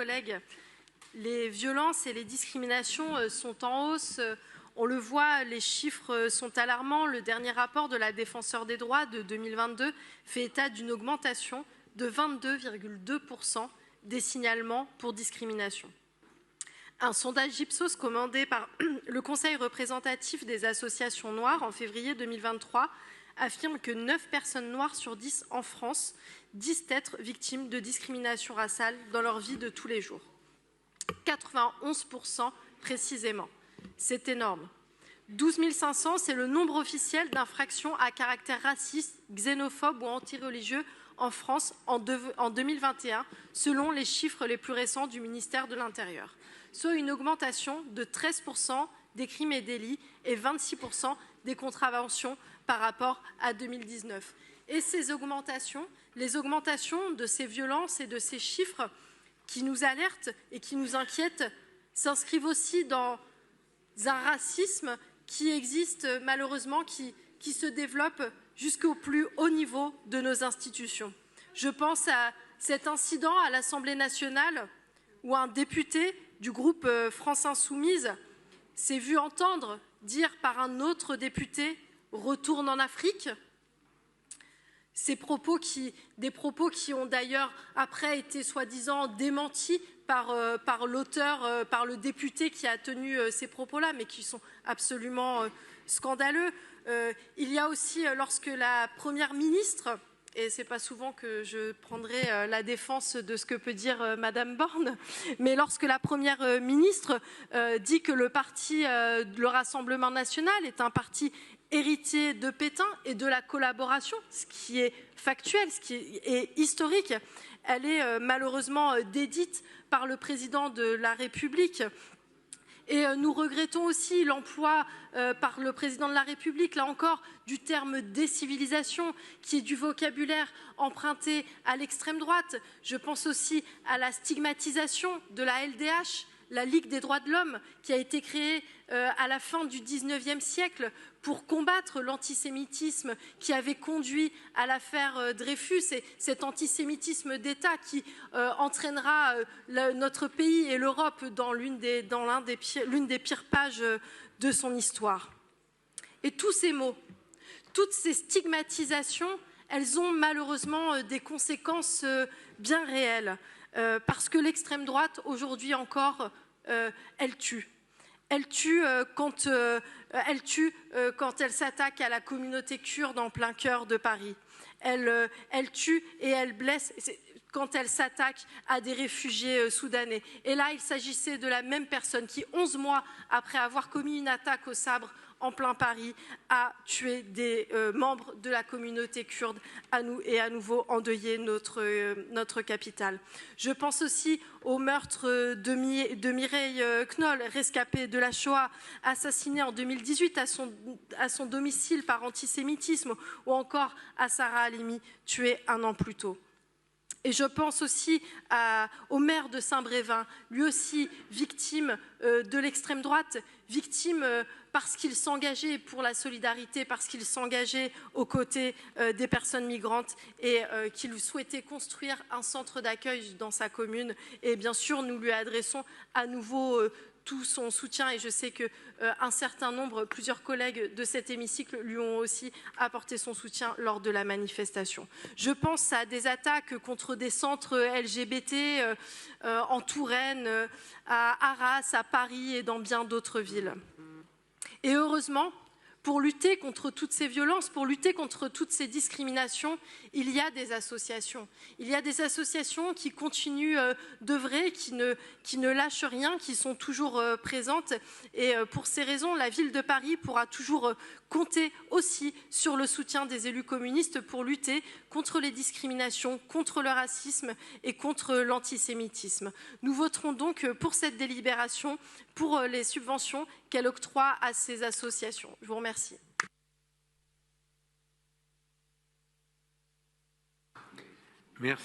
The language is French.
collègues, les violences et les discriminations sont en hausse. On le voit, les chiffres sont alarmants. Le dernier rapport de la Défenseure des droits de 2022 fait état d'une augmentation de 22,2% des signalements pour discrimination. Un sondage Ipsos commandé par le Conseil représentatif des associations noires en février 2023 affirme que 9 personnes noires sur 10 en France disent être victimes de discrimination raciale dans leur vie de tous les jours. 91% précisément. C'est énorme. 12 500, c'est le nombre officiel d'infractions à caractère raciste, xénophobe ou antireligieux en France en 2021, selon les chiffres les plus récents du ministère de l'Intérieur, soit une augmentation de 13% des crimes et délits et 26% des contraventions par rapport à 2019. Et ces augmentations, les augmentations de ces violences et de ces chiffres qui nous alertent et qui nous inquiètent, s'inscrivent aussi dans un racisme qui existe malheureusement, qui se développe jusqu'au plus haut niveau de nos institutions. Je pense à cet incident à l'Assemblée nationale où un député du groupe France Insoumise s'est vu entendre dire par un autre député « retourne en Afrique ». Des propos qui ont d'ailleurs après été soi-disant démentis par l'auteur, par le député qui a tenu ces propos-là, mais qui sont absolument scandaleux. Il y a aussi lorsque la Première ministre, et ce n'est pas souvent que je prendrai la défense de ce que peut dire Madame Borne, mais lorsque la Première ministre dit que le parti, le Rassemblement national est un parti héritier de Pétain et de la collaboration, ce qui est factuel, ce qui est historique, elle est malheureusement dédite par le président de la République. Et nous regrettons aussi l'emploi par le président de la République, là encore, du terme décivilisation, qui est du vocabulaire emprunté à l'extrême droite. Je pense aussi à la stigmatisation de la LDH, la Ligue des droits de l'homme, qui a été créée à la fin du XIXe siècle pour combattre l'antisémitisme qui avait conduit à l'affaire Dreyfus, et cet antisémitisme d'État qui entraînera notre pays et l'Europe dans l'une des pires pages de son histoire. Et tous ces mots, toutes ces stigmatisations, elles ont malheureusement des conséquences bien réelles, parce que l'extrême droite, aujourd'hui encore, elle tue. Elle tue quand elle s'attaque à la communauté kurde en plein cœur de Paris. Elle tue et elle blesse quand elle s'attaque à des réfugiés soudanais. Et là, il s'agissait de la même personne qui, 11 mois après avoir commis une attaque au sabre en plein Paris, a tué des membres de la communauté kurde et à nouveau endeuillé notre capitale. Je pense aussi au meurtre de Mireille Knoll, rescapée de la Shoah, assassinée en 2018 à son domicile par antisémitisme, ou encore à Sarah Halimi, tuée un an plus tôt. Et je pense aussi au maire de Saint-Brévin, lui aussi victime de l'extrême droite, victime parce qu'il s'engageait pour la solidarité, parce qu'il s'engageait aux côtés des personnes migrantes et qu'il souhaitait construire un centre d'accueil dans sa commune. Et bien sûr, nous lui adressons à nouveau tout son soutien, et je sais qu'un certain nombre, plusieurs collègues de cet hémicycle lui ont aussi apporté son soutien lors de la manifestation. Je pense à des attaques contre des centres LGBT en Touraine, à Arras, à Paris et dans bien d'autres villes. Et heureusement, pour lutter contre toutes ces violences, pour lutter contre toutes ces discriminations, il y a des associations. Il y a des associations qui continuent d'œuvrer, qui ne lâchent rien, qui sont toujours présentes. Et pour ces raisons, la ville de Paris pourra toujours compter aussi sur le soutien des élus communistes pour lutter contre les discriminations, contre le racisme et contre l'antisémitisme. Nous voterons donc pour cette délibération, pour les subventions qu'elle octroie à ces associations. Je vous remercie. Merci.